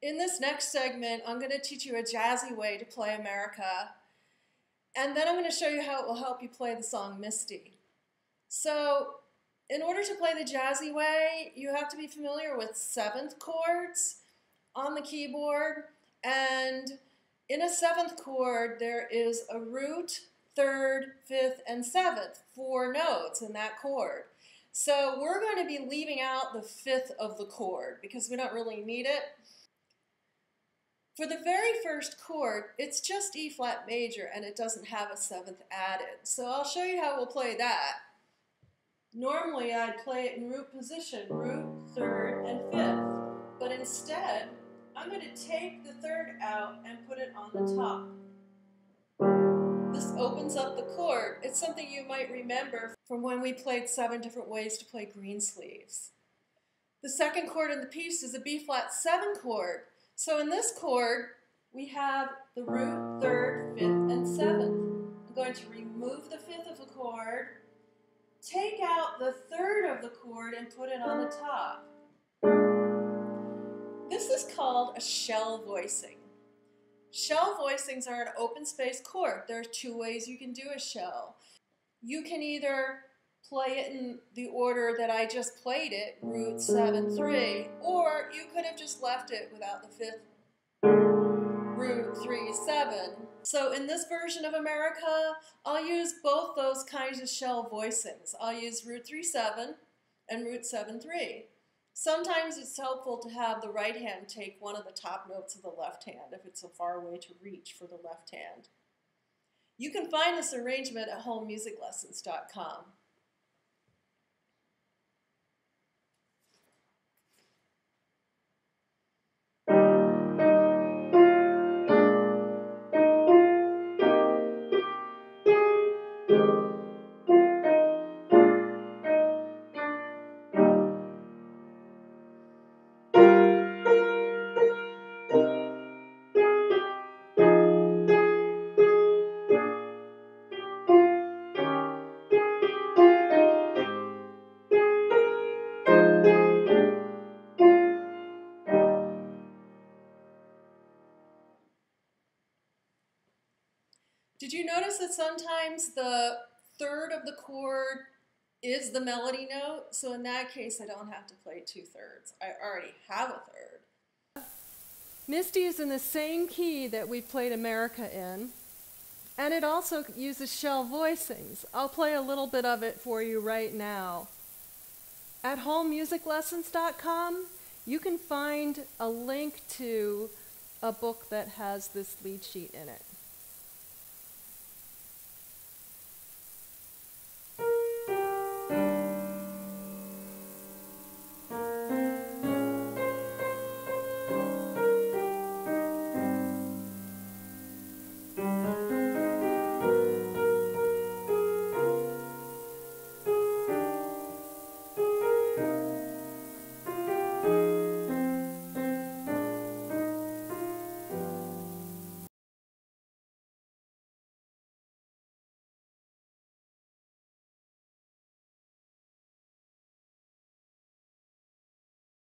In this next segment, I'm going to teach you a jazzy way to play America, and then I'm going to show you how it will help you play the song Misty. So, in order to play the jazzy way, you have to be familiar with seventh chords on the keyboard, and in a seventh chord, there is a root, third, fifth, and seventh, 4 notes in that chord. So we're going to be leaving out the fifth of the chord because we don't really need it. For the very first chord, it's just E flat major and it doesn't have a seventh added. So I'll show you how we'll play that. Normally I'd play it in root position, root, third, and fifth. But instead, I'm going to take the third out and put it on the top. This opens up the chord. It's something you might remember from when we played 7 different ways to play Greensleeves. The second chord in the piece is a B flat 7 chord. So in this chord, we have the root, third, fifth, and seventh. I'm going to remove the fifth of the chord, take out the third of the chord, and put it on the top. This is called a shell voicing. Shell voicings are an open space chord. There are 2 ways you can do a shell. You can either play it in the order that I just played it, root, 7, 3, or you could have just left it without the fifth, root, 3, 7. So in this version of America, I'll use both those kinds of shell voicings. I'll use root 3, 7 and root 7, 3. Sometimes it's helpful to have the right hand take one of the top notes of the left hand if it's a far way to reach for the left hand. You can find this arrangement at homemusiclessons.com. Did you notice that sometimes the third of the chord is the melody note? So in that case, I don't have to play 2/3. I already have a third. Misty is in the same key that we played America in, and it also uses shell voicings. I'll play a little bit of it for you right now. At homemusiclessons.com, you can find a link to a book that has this lead sheet in it.